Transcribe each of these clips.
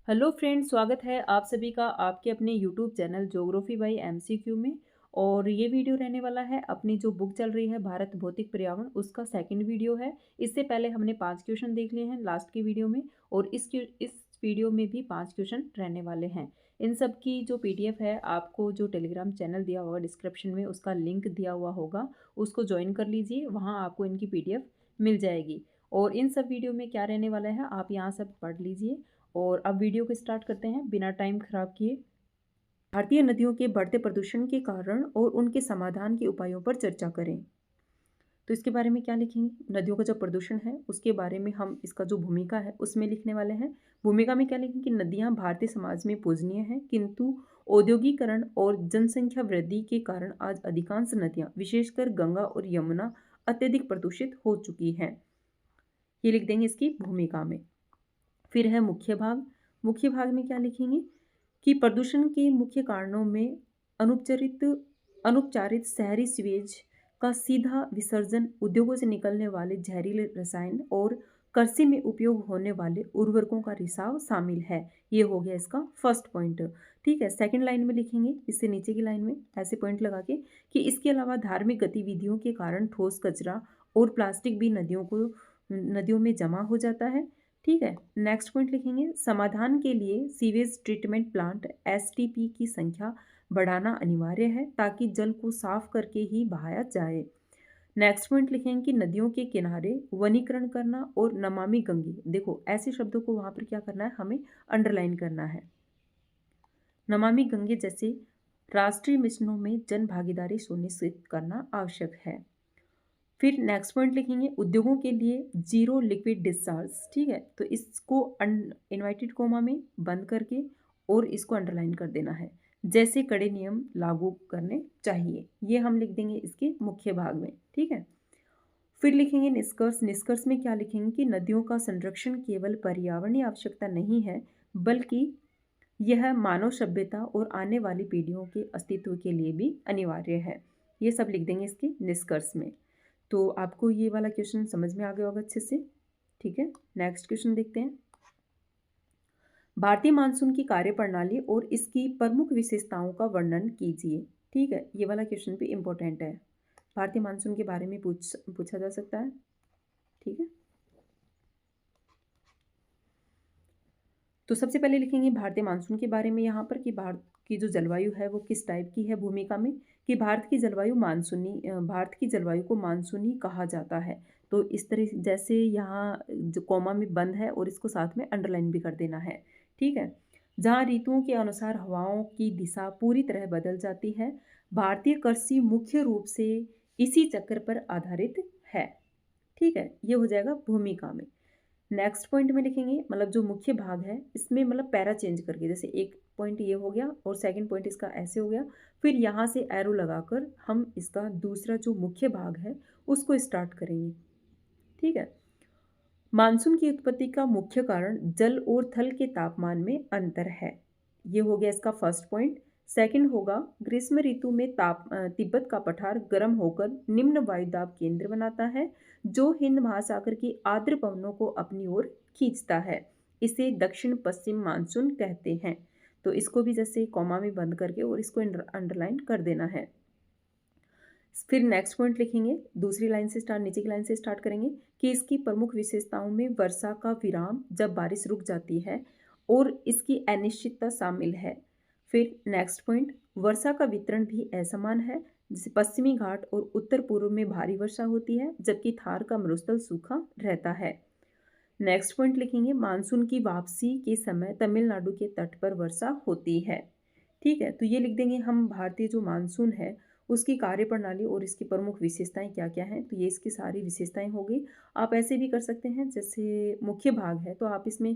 Hello friends, स्वागत है आप सभी का आपके अपने YouTube channel geography bye MCQ में। और ये वीडियो रहने वाला है अपनी जो बुक चल रही है भारत भौतिक पर्यावरण, उसका सेकंड वीडियो है। इससे पहले हमने 5 क्वेश्चन देख लिए हैं लास्ट की वीडियो में, और इस वीडियो में भी 5 क्वेश्चन रहने वाले हैं। इन सब की जो पीडीएफ है आपको जो टेलीग्राम चैनल दिया होगा डिस्क्रिप्शन में, उसका लिंक दिया हुआ होगा, उसको ज्वाइन कर लीजिए, वहाँ आपको इनकी पीडीएफ मिल जाएगी। और इन सब वीडियो में क्या रहने वाला है आप यहाँ सब पढ़ लीजिए। और अब वीडियो को स्टार्ट करते हैं बिना टाइम खराब किए। भारतीय नदियों के बढ़ते प्रदूषण के कारण और उनके समाधान के उपायों पर चर्चा करें। तो इसके बारे में क्या लिखेंगे? नदियों का जो प्रदूषण है उसके बारे में हम इसका जो भूमिका है उसमें लिखने वाले हैं। भूमिका में क्या लिखेंगे कि नदियां भारतीय समाज में पूजनीय हैं, किंतु औद्योगिकरण और जनसंख्या वृद्धि के कारण आज अधिकांश नदियां, विशेषकर गंगा और यमुना, अत्यधिक प्रदूषित हो चुकी हैं। ये लिख देंगे इसकी भूमिका में। फिर है मुख्य भाग। मुख्य भाग में क्या लिखेंगे कि प्रदूषण के मुख्य कारणों में अनुपचारित अनुपचारित शहरी सीवेज का सीधा विसर्जन, उद्योगों से निकलने वाले जहरीले रसायन और कृषि में उपयोग होने वाले उर्वरकों का रिसाव शामिल है। ये हो गया इसका फर्स्ट पॉइंट। ठीक है, सेकंड लाइन में लिखेंगे, इससे नीचे की लाइन में ऐसे पॉइंट लगा के कि इसके अलावा धार्मिक गतिविधियों के कारण ठोस कचरा और प्लास्टिक भी नदियों में जमा हो जाता है। ठीक है, नेक्स्ट पॉइंट लिखेंगे, समाधान के लिए सीवेज ट्रीटमेंट प्लांट एसटीपी की संख्या बढ़ाना अनिवार्य है ताकि जल को साफ करके ही बहाया जाए। नेक्स्ट पॉइंट लिखेंगे कि नदियों के किनारे वनीकरण करना और नमामि गंगे, देखो ऐसे शब्दों को वहां पर क्या करना है, हमें अंडरलाइन करना है। नमामि गंगे जैसे राष्ट्रीय मिशनों में जन भागीदारी सुनिश्चित करना आवश्यक है। फिर नेक्स्ट पॉइंट लिखेंगे, उद्योगों के लिए जीरो लिक्विड डिस्चार्ज। ठीक है, तो इसको इनवर्टेड कोमा में बंद करके और इसको अंडरलाइन कर देना है, जैसे कड़े नियम लागू करने चाहिए। ये हम लिख देंगे इसके मुख्य भाग में। ठीक है, फिर लिखेंगे निष्कर्ष। निष्कर्ष में क्या लिखेंगे कि नदियों का संरक्षण केवल पर्यावरणीय आवश्यकता नहीं है, बल्कि यह मानव सभ्यता और आने वाली पीढ़ियों के अस्तित्व के लिए भी अनिवार्य है। ये सब लिख देंगे इसके निष्कर्ष में। तो आपको ये वाला क्वेश्चन समझ में आ गया होगा अच्छे से। ठीक है, नेक्स्ट क्वेश्चन देखते हैं। भारतीय मानसून की कार्यप्रणाली और इसकी प्रमुख विशेषताओं का वर्णन कीजिए। ठीक है, ये वाला क्वेश्चन भी इंपॉर्टेंट है, भारतीय मानसून के बारे में पूछा जा सकता है। ठीक है, तो सबसे पहले लिखेंगे भारतीय मानसून के बारे में यहाँ पर कि भारत की जो जलवायु है वो किस टाइप की है। भूमिका में कि भारत की जलवायु को मानसूनी कहा जाता है। तो इस तरह जैसे यहाँ जो कॉमा में बंद है और इसको साथ में अंडरलाइन भी कर देना है। ठीक है, जहाँ ऋतुओं के अनुसार हवाओं की दिशा पूरी तरह बदल जाती है। भारतीय कृषि मुख्य रूप से इसी चक्र पर आधारित है। ठीक है, ये हो जाएगा भूमिका में। नेक्स्ट पॉइंट में लिखेंगे, मतलब जो मुख्य भाग है इसमें मतलब पैरा चेंज करके, जैसे एक पॉइंट ये हो गया और सेकंड पॉइंट इसका ऐसे हो गया, फिर यहाँ से एरो लगाकर हम इसका दूसरा जो मुख्य भाग है उसको स्टार्ट करेंगे। ठीक है, मानसून की उत्पत्ति का मुख्य कारण जल और थल के तापमान में अंतर है। ये हो गया इसका फर्स्ट पॉइंट। सेकंड होगा, ग्रीष्म ऋतु में तिब्बत का पठार गर्म होकर निम्न वायुदाब केंद्र बनाता है, जो हिंद महासागर की आर्द्र पवनों को अपनी ओर खींचता है। इसे दक्षिण पश्चिम मानसून कहते हैं। तो इसको भी जैसे कॉमा में बंद करके और इसको अंडरलाइन कर देना है। फिर नेक्स्ट पॉइंट लिखेंगे, दूसरी लाइन से स्टार्ट, नीचे की लाइन से स्टार्ट करेंगे कि इसकी प्रमुख विशेषताओं में वर्षा का विराम जब बारिश रुक जाती है और इसकी अनिश्चितता शामिल है। फिर नेक्स्ट पॉइंट, वर्षा का वितरण भी असमान है, जैसे पश्चिमी घाट और उत्तर पूर्व में भारी वर्षा होती है जबकि थार का मरुस्थल सूखा रहता है। नेक्स्ट पॉइंट लिखेंगे, मानसून की वापसी के समय तमिलनाडु के तट पर वर्षा होती है। ठीक है, तो ये लिख देंगे हम भारतीय जो मानसून है उसकी कार्यप्रणाली और इसकी प्रमुख विशेषताएं क्या क्या हैं। तो ये इसकी सारी विशेषताएं हो गई। आप ऐसे भी कर सकते हैं, जैसे मुख्य भाग है तो आप इसमें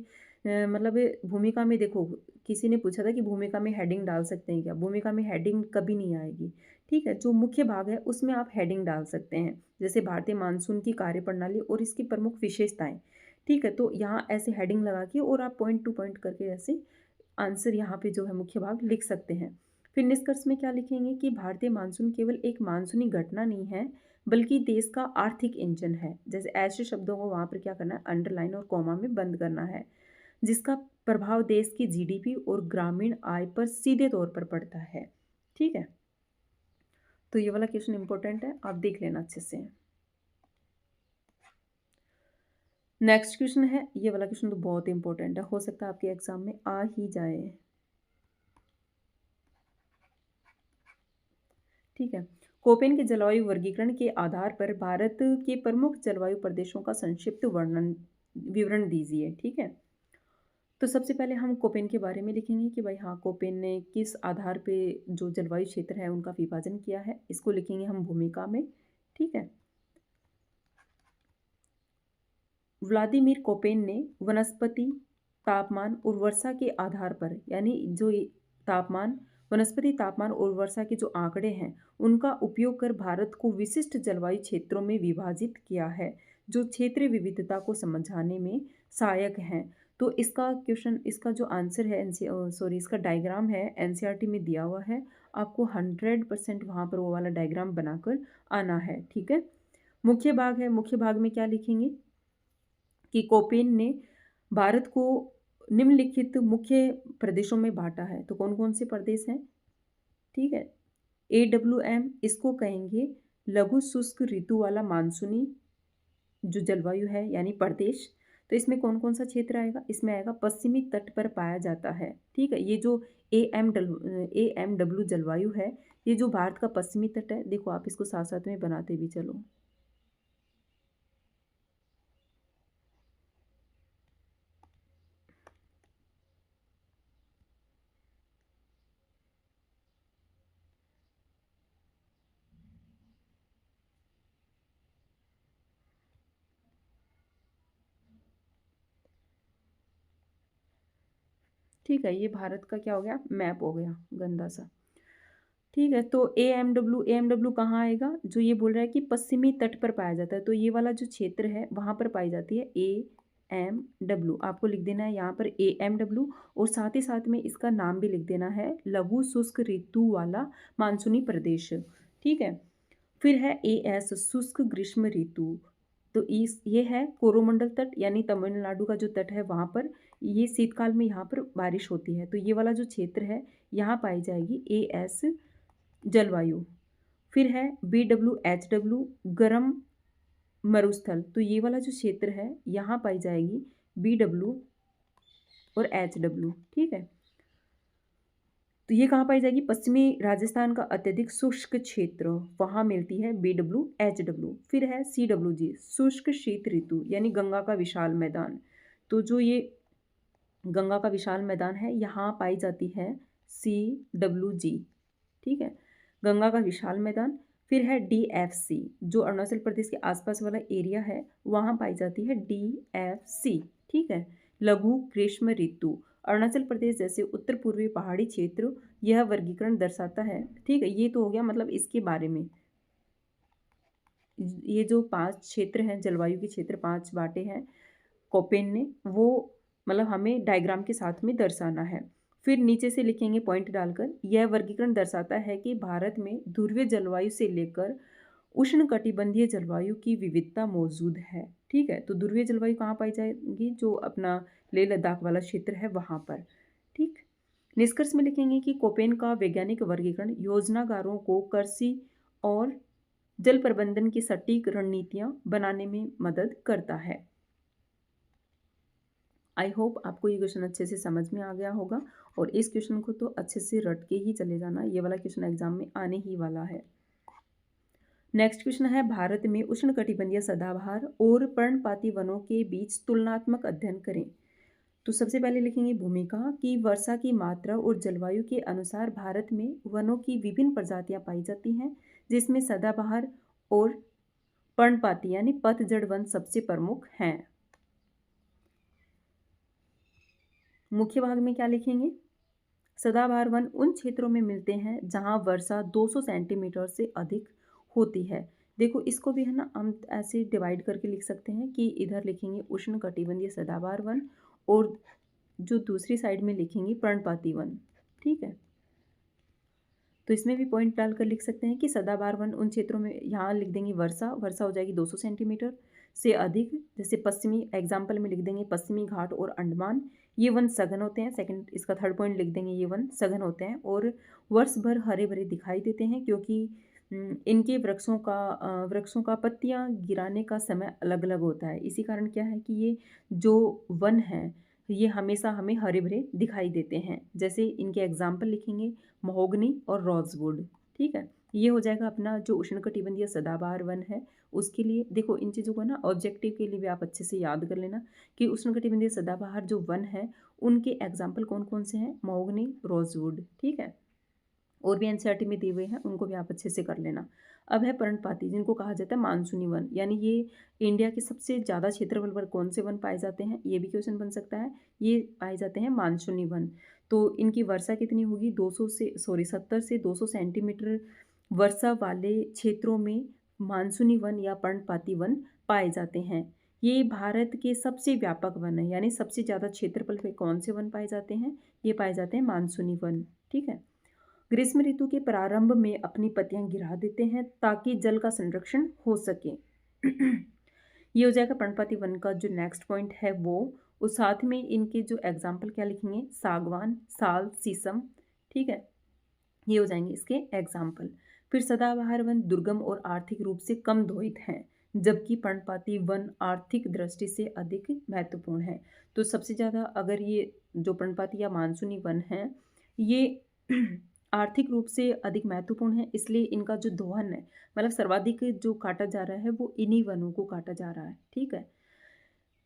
मतलब भूमिका में देखो, किसी ने पूछा था कि भूमिका में हेडिंग डाल सकते हैं क्या? भूमिका में हेडिंग कभी नहीं आएगी। ठीक है, जो मुख्य भाग है उसमें आप हेडिंग डाल सकते हैं, जैसे भारतीय मानसून की कार्यप्रणाली और इसकी प्रमुख विशेषताएं। ठीक है, तो यहाँ ऐसे हेडिंग लगा के और आप पॉइंट टू पॉइंट करके ऐसे आंसर यहाँ पे जो है मुख्य भाग लिख सकते हैं। फिर निष्कर्ष में क्या लिखेंगे कि भारतीय मानसून केवल एक मानसूनी घटना नहीं है, बल्कि देश का आर्थिक इंजन है। जैसे ऐसे शब्दों को वहाँ पर क्या करना है, अंडरलाइन और कॉमा में बंद करना है, जिसका प्रभाव देश की जीडीपी और ग्रामीण आय पर सीधे तौर पर पड़ता है। ठीक है, तो ये वाला क्वेश्चन इंपॉर्टेंट है, आप देख लेना अच्छे से। नेक्स्ट क्वेश्चन है, ये वाला क्वेश्चन तो बहुत इंपॉर्टेंट है, हो सकता है आपके एग्जाम में आ ही जाए। ठीक है, कोपेन के जलवायु वर्गीकरण के आधार पर भारत के प्रमुख जलवायु प्रदेशों का संक्षिप्त विवरण दीजिए। ठीक है, तो सबसे पहले हम कोपेन के बारे में लिखेंगे कि भाई हाँ, कोपेन ने किस आधार पे जो जलवायु क्षेत्र है उनका विभाजन किया है, इसको लिखेंगे हम भूमिका में। ठीक है, व्लादिमीर कोपेन ने वनस्पति तापमान और वर्षा के आधार पर, यानी जो तापमान, वनस्पति तापमान और वर्षा के जो आंकड़े हैं उनका उपयोग कर भारत को विशिष्ट जलवायु क्षेत्रों में विभाजित किया है, जो क्षेत्रीय विविधता को समझाने में सहायक हैं। तो इसका क्वेश्चन, इसका जो आंसर है इसका डायग्राम है एनसीईआरटी में दिया हुआ है, आपको 100% वहाँ पर वो वाला डायग्राम बनाकर आना है। ठीक है, मुख्य भाग है, मुख्य भाग में क्या लिखेंगे कि कोपेन ने भारत को निम्नलिखित मुख्य प्रदेशों में बांटा है। तो कौन कौन से प्रदेश हैं? ठीक है, AWM इसको कहेंगे लघु शुष्क ऋतु वाला मानसूनी जो जलवायु है यानी प्रदेश। तो इसमें कौन कौन सा क्षेत्र आएगा? इसमें आएगा पश्चिमी तट पर पाया जाता है। ठीक है, ये जो AMW जलवायु है, ये जो भारत का पश्चिमी तट है, देखो आप इसको साथ साथ में बनाते भी चलो। ठीक है, ये भारत का क्या हो गया, मैप हो गया गंदा सा। ठीक है, तो AMW कहाँ आएगा? जो ये बोल रहा है कि पश्चिमी तट पर पाया जाता है, तो ये वाला जो क्षेत्र है वहाँ पर पाई जाती है AMW। आपको लिख देना है यहाँ पर AMW, और साथ ही साथ में इसका नाम भी लिख देना है लघु शुष्क ऋतु वाला मानसूनी प्रदेश। ठीक है, फिर है AS शुष्क ग्रीष्म ऋतु। तो इस ये है कोरोमंडल तट, यानी तमिलनाडु का जो तट है वहाँ पर ये शीतकाल में यहाँ पर बारिश होती है, तो ये वाला जो क्षेत्र है यहाँ पाई जाएगी AS जलवायु। फिर है BWHW गर्म मरुस्थल, तो ये वाला जो क्षेत्र है यहाँ पाई जाएगी BW और HW। ठीक है, तो ये कहाँ पाई जाएगी? पश्चिमी राजस्थान का अत्यधिक शुष्क क्षेत्र, वहाँ मिलती है BWHW। फिर है CWG शुष्क शीत ऋतु, यानी गंगा का विशाल मैदान। तो जो ये गंगा का विशाल मैदान है यहाँ पाई जाती है CWG। ठीक है, गंगा का विशाल मैदान। फिर है DFC, जो अरुणाचल प्रदेश के आसपास वाला एरिया है वहाँ पाई जाती है DFC। ठीक है, लघु ग्रीष्म ऋतु, अरुणाचल प्रदेश जैसे उत्तर पूर्वी पहाड़ी क्षेत्र यह वर्गीकरण दर्शाता है। ठीक है, ये तो हो गया मतलब इसके बारे में। ये जो 5 क्षेत्र हैं, जलवायु के क्षेत्र 5 बांटे हैं कोपेन ने, वो मतलब हमें डायग्राम के साथ में दर्शाना है। फिर नीचे से लिखेंगे पॉइंट डालकर, यह वर्गीकरण दर्शाता है कि भारत में ध्रुवीय जलवायु से लेकर उष्णकटिबंधीय जलवायु की विविधता मौजूद है। ठीक है, तो ध्रुवीय जलवायु कहाँ पाई जाएगी? जो अपना लेह लद्दाख वाला क्षेत्र है वहाँ पर। ठीक, निष्कर्ष में लिखेंगे कि कोपेन का वैज्ञानिक वर्गीकरण योजनाकारों को कृषि और जल प्रबंधन की सटीक रणनीतियाँ बनाने में मदद करता है। आई होप आपको ये क्वेश्चन अच्छे से समझ में आ गया होगा, और इस क्वेश्चन को तो अच्छे से रट के ही चले जाना, ये वाला क्वेश्चन एग्जाम में आने ही वाला है। नेक्स्ट क्वेश्चन है, भारत में उष्णकटिबंधीय सदाबहार और पर्णपाती वनों के बीच तुलनात्मक अध्ययन करें। तो सबसे पहले लिखेंगे भूमिका कि वर्षा की मात्रा और जलवायु के अनुसार भारत में वनों की विभिन्न प्रजातियां पाई जाती हैं, जिसमें सदाबहार और पर्णपाती यानी पतझड़ वन सबसे प्रमुख हैं। मुख्य भाग में क्या लिखेंगे? सदाबहार वन उन क्षेत्रों में मिलते हैं जहां वर्षा 200 सेंटीमीटर से अधिक होती है। देखो इसको भी है ना हम ऐसे डिवाइड करके लिख सकते हैं कि इधर लिखेंगे उष्णकटिबंधीय सदाबहार वन और जो दूसरी साइड में लिखेंगे पर्णपाती वन। ठीक है, तो इसमें भी पॉइंट डालकर लिख सकते हैं कि सदाबहार वन उन क्षेत्रों में, यहाँ लिख देंगे वर्षा हो जाएगी 200 सेंटीमीटर से अधिक, जैसे पश्चिमी एग्जाम्पल में लिख देंगे पश्चिमी घाट और अंडमान, ये वन सघन होते हैं, सेकंड इसका थर्ड पॉइंट लिख देंगे, ये वन सघन होते हैं और वर्ष भर हरे भरे दिखाई देते हैं क्योंकि इनके वृक्षों का पत्तियां गिराने का समय अलग अलग होता है। इसी कारण क्या है कि ये जो वन है ये हमेशा हमें हरे भरे दिखाई देते हैं। जैसे इनके एग्जाम्पल लिखेंगे, महोगनी और रोजवुड। ठीक है, ये हो जाएगा अपना जो उष्णकटिबंधीय सदाबहार वन है उसके लिए। देखो इन चीज़ों को ना ऑब्जेक्टिव के लिए भी आप अच्छे से याद कर लेना कि उष्णकटिबंधीय सदाबहार जो वन है उनके एग्जाम्पल कौन कौन से हैं, महोगनी, रोजवुड। ठीक है, और भी एनसीईआरटी में दिए हुए हैं, उनको भी आप अच्छे से कर लेना। अब है पर्णपाती, जिनको कहा जाता है मानसूनी वन, यानी ये इंडिया के सबसे ज़्यादा क्षेत्रफल पर कौन से वन पाए जाते हैं, ये भी क्वेश्चन बन सकता है। ये पाए जाते हैं मानसूनी वन। तो इनकी वर्षा कितनी होगी, 70 से 200 सेंटीमीटर वर्षा वाले क्षेत्रों में मानसूनी वन या पर्णपाती वन पाए जाते हैं। ये भारत के सबसे व्यापक वन है, यानी सबसे ज़्यादा क्षेत्रफल पे कौन से वन पाए जाते हैं, ये पाए जाते हैं मानसूनी वन। ठीक है, ग्रीष्म ऋतु के प्रारंभ में अपनी पत्तियां गिरा देते हैं ताकि जल का संरक्षण हो सके। ये हो जाएगा पर्णपाती वन का जो नेक्स्ट पॉइंट है वो। उस साथ में इनके जो एग्जाम्पल क्या लिखेंगे, सागवान, साल, शीशम। ठीक है, ये हो जाएंगे इसके एग्जाम्पल। फिर सदाबहार वन दुर्गम और आर्थिक रूप से कम दोहित हैं, जबकि पर्णपाती वन आर्थिक दृष्टि से अधिक महत्वपूर्ण है। तो सबसे ज़्यादा अगर ये जो पर्णपाती या मानसूनी वन है ये आर्थिक रूप से अधिक महत्वपूर्ण है, इसलिए इनका जो दोहन है मतलब सर्वाधिक जो काटा जा रहा है वो इन्हीं वनों को काटा जा रहा है। ठीक है,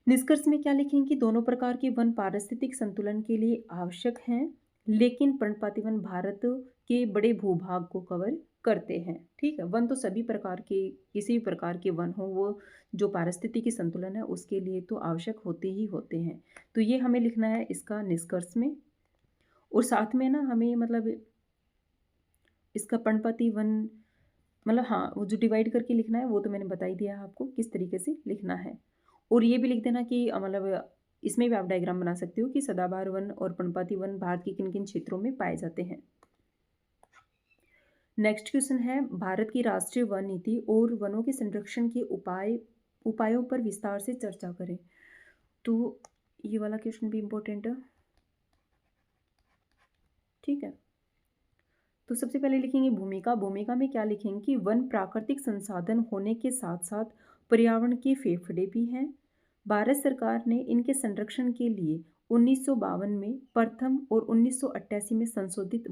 निष्कर्ष में क्या लिखेंगे कि दोनों प्रकार के वन पारिस्थितिक संतुलन के लिए आवश्यक हैं, लेकिन पर्णपाती वन भारत के बड़े भूभाग को कवर करते हैं। ठीक है, वन तो सभी प्रकार के, किसी भी प्रकार के वन हो वो जो पारिस्थितिकी संतुलन है उसके लिए तो आवश्यक होते ही होते हैं। तो ये हमें लिखना है इसका निष्कर्ष में। और साथ में ना हमें मतलब इसका पर्णपाती वन मतलब हाँ वो जो डिवाइड करके लिखना है वो तो मैंने बता ही दिया है आपको किस तरीके से लिखना है। और ये भी लिख देना कि मतलब इसमें भी आप डायग्राम बना सकते हो कि सदाबहार वन और पर्णपाती वन भारत के किन किन क्षेत्रों में पाए जाते हैं। नेक्स्ट क्वेश्चन है, भारत की राष्ट्रीय वन नीति और वनों के संरक्षण के उपायों पर विस्तार से चर्चा करें। तो ये वाला क्वेश्चन भी इम्पोर्टेंट है। ठीक है, तो सबसे पहले लिखेंगे भूमिका। भूमिका में क्या लिखेंगे कि वन प्राकृतिक संसाधन होने के साथ साथ पर्यावरण के फेफड़े भी हैं। भारत सरकार ने इनके संरक्षण के लिए 1952 में प्रथम और 1988 में संशोधित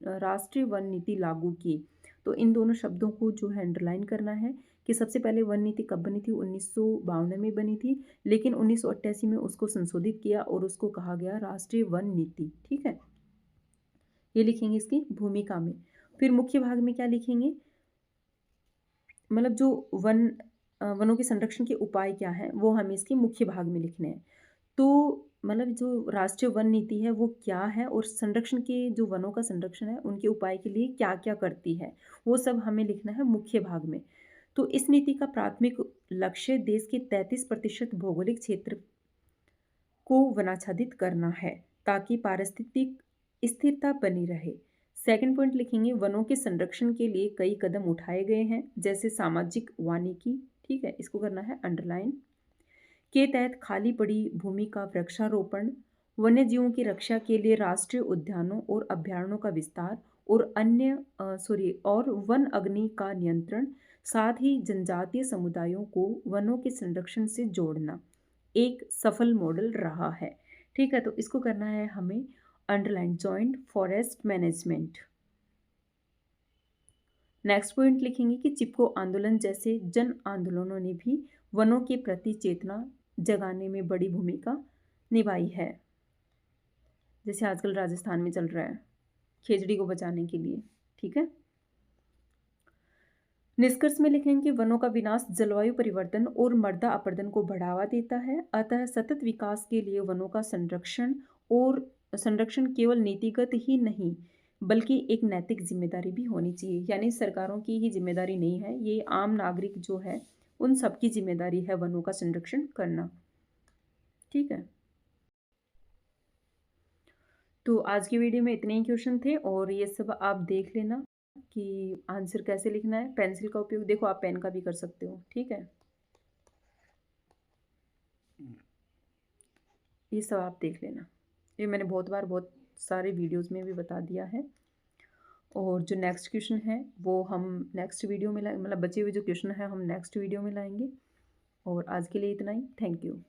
राष्ट्रीय वन नीति लागू की। तो इन दोनों शब्दों को जो है अंडरलाइन करना है कि सबसे पहले वन नीति कब बनी थी, 1952 में बनी थी, लेकिन 1988 में उसको संशोधित किया और उसको कहा गया राष्ट्रीय वन नीति। ठीक है, ये लिखेंगे इसकी भूमिका में। फिर मुख्य भाग में क्या लिखेंगे, मतलब जो वनों के संरक्षण के उपाय क्या हैं वो हमें इसके मुख्य भाग में लिखने हैं। तो मतलब जो राष्ट्रीय वन नीति है वो क्या है और संरक्षण के जो वनों का संरक्षण है उनके उपाय के लिए क्या क्या करती है वो सब हमें लिखना है मुख्य भाग में। तो इस नीति का प्राथमिक लक्ष्य देश के 33% भौगोलिक क्षेत्र को वनाच्छादित करना है ताकि पारिस्थितिक स्थिरता बनी रहे। सेकंड पॉइंट लिखेंगे, वनों के संरक्षण के लिए कई कदम उठाए गए हैं जैसे सामाजिक वानिकी। ठीक है, इसको करना है अंडरलाइन। के तहत खाली पड़ी भूमि का वृक्षारोपण, वन्य जीवों की रक्षा के लिए राष्ट्रीय उद्यानों और अभ्यारण्यों का विस्तार और और वन अग्नि का नियंत्रण, साथ ही जनजातीय समुदायों को वनों के संरक्षण से जोड़ना एक सफल मॉडल रहा है। ठीक है, तो इसको करना है हमें underline, joint forest management. Next point लिखेंगे कि चिपको आंदोलन जैसे जन आंदोलनों ने भी वनों के प्रति चेतना जगाने में बड़ी भूमिका निभाई है, जैसे आजकल राजस्थान में चल रहा है खेजड़ी को बचाने के लिए। ठीक है, निष्कर्ष में लिखेंगे कि वनों का विनाश जलवायु परिवर्तन और मृदा अपरदन को बढ़ावा देता है, अतः सतत विकास के लिए वनों का संरक्षण केवल नीतिगत ही नहीं बल्कि एक नैतिक जिम्मेदारी भी होनी चाहिए। यानी सरकारों की ही जिम्मेदारी नहीं है, ये आम नागरिक जो है उन सबकी जिम्मेदारी है वनों का संरक्षण करना। ठीक है, तो आज की वीडियो में इतने ही क्वेश्चन थे और ये सब आप देख लेना कि आंसर कैसे लिखना है। पेंसिल का उपयोग देखो आप पेन का भी कर सकते हो। ठीक है। ये सब आप देख लेना। ये मैंने बहुत बार बहुत सारे वीडियोज़ में भी बता दिया है। और जो नेक्स्ट क्वेश्चन है वो हम नेक्स्ट वीडियो में मतलब बचे हुए जो क्वेश्चन है हम नेक्स्ट वीडियो में लाएँगे। और आज के लिए इतना ही। Thank you.